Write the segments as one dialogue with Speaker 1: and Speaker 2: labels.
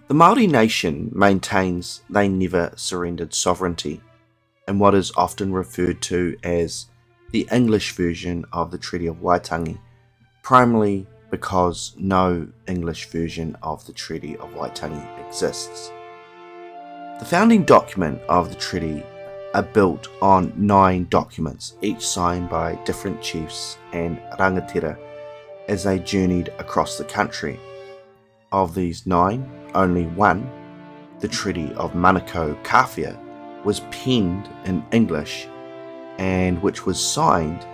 Speaker 1: The Māori nation maintains they never surrendered sovereignty in what is often referred to as the English version of the Treaty of Waitangi, primarily because no English version of the Treaty of Waitangi exists. The founding document of the treaty are built on 9 documents, each signed by different chiefs and rangatira as they journeyed across the country. Of these 9, only one, the Treaty of Manukau Kawhia, was penned in English and which was signed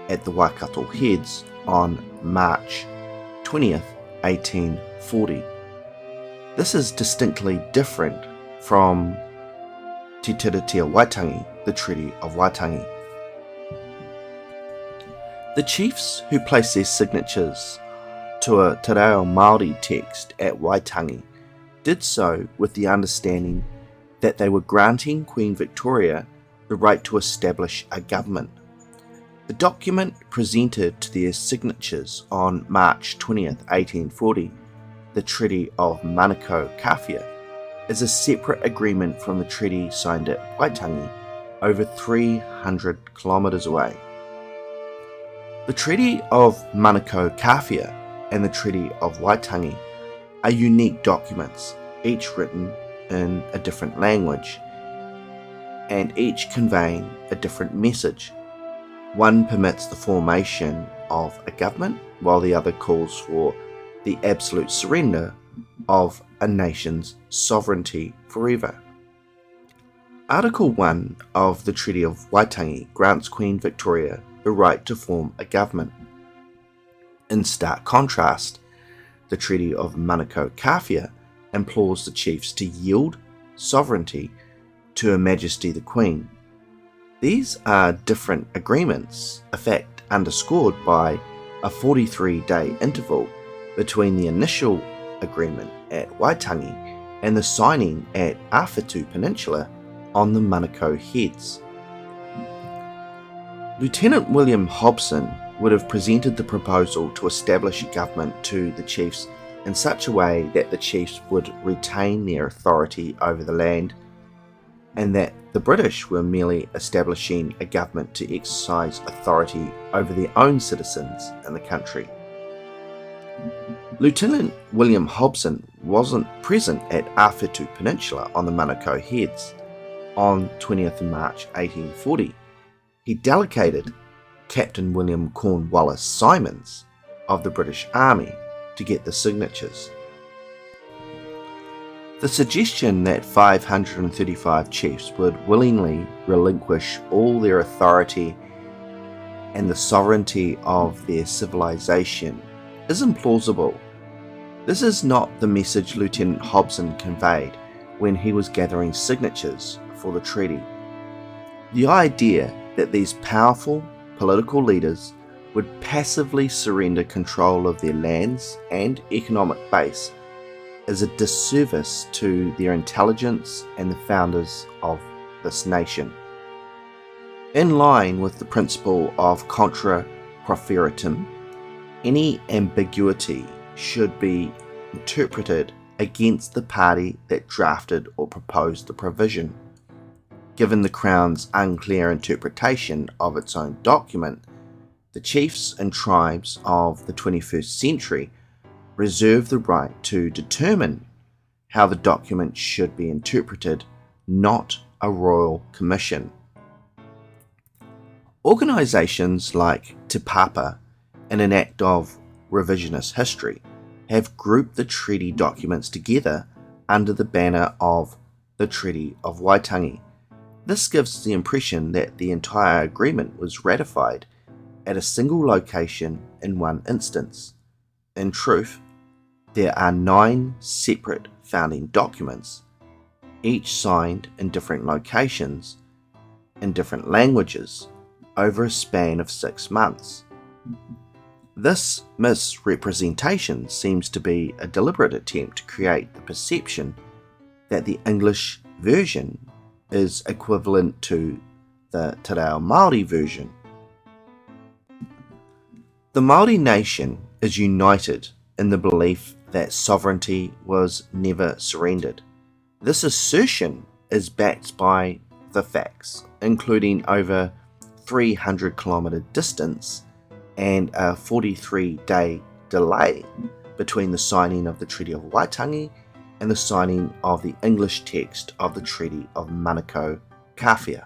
Speaker 1: at the Waikato Heads on March 20th, 1840. This is distinctly different from Treaty of Waitangi, the Treaty of Waitangi. The chiefs who placed their signatures to a te reo Māori text at Waitangi did so with the understanding that they were granting Queen Victoria the right to establish a government. The document presented to their signatures on March 20th, 1840, the Treaty of Manukau Kawhia, is a separate agreement from the treaty signed at Waitangi over 300 kilometres away. The Treaty of Manukau Kawhia and the Treaty of Waitangi are unique documents, each written in a different language, and each conveying a different message. One permits the formation of a government, while the other calls for the absolute surrender of a nation's sovereignty forever. Article 1 of the Treaty of Waitangi grants Queen Victoria the right to form a government. In stark contrast, the Treaty of Manukau Kawhia implores the chiefs to yield sovereignty to Her Majesty the Queen. These are different agreements, a fact underscored by a 43-day interval between the initial agreement at Waitangi and the signing at Awhitu Peninsula on the Manukau Heads. Lieutenant William Hobson would have presented the proposal to establish a government to the chiefs in such a way that the chiefs would retain their authority over the land, and that the British were merely establishing a government to exercise authority over their own citizens in the country. Lieutenant William Hobson wasn't present at Awhitu Peninsula on the Manukau Heads on 20th of March 1840. He delegated Captain William Cornwallis Symonds of the British Army to get the signatures. The suggestion that 535 chiefs would willingly relinquish all their authority and the sovereignty of their civilization is implausible. This is not the message Lieutenant Hobson conveyed when he was gathering signatures for the treaty. The idea that these powerful political leaders would passively surrender control of their lands and economic base is a disservice to their intelligence and the founders of this nation. In line with the principle of contra proferitum, any ambiguity should be interpreted against the party that drafted or proposed the provision. Given the Crown's unclear interpretation of its own document, the chiefs and tribes of the 21st century reserve the right to determine how the document should be interpreted, not a royal commission. Organisations like Te Papa, in an act of revisionist history, have grouped the treaty documents together under the banner of the Treaty of Waitangi. This gives the impression that the entire agreement was ratified at a single location in one instance. In truth, there are 9 separate founding documents, each signed in different locations, in different languages, over a span of 6 months. This misrepresentation seems to be a deliberate attempt to create the perception that the English version is equivalent to the te reo Māori version. The Māori nation is united in the belief that sovereignty was never surrendered. This assertion is backed by the facts, including over 300-kilometre distance and a 43-day delay between the signing of the Treaty of Waitangi and the signing of the English text of the Treaty of Manukau Kawhia.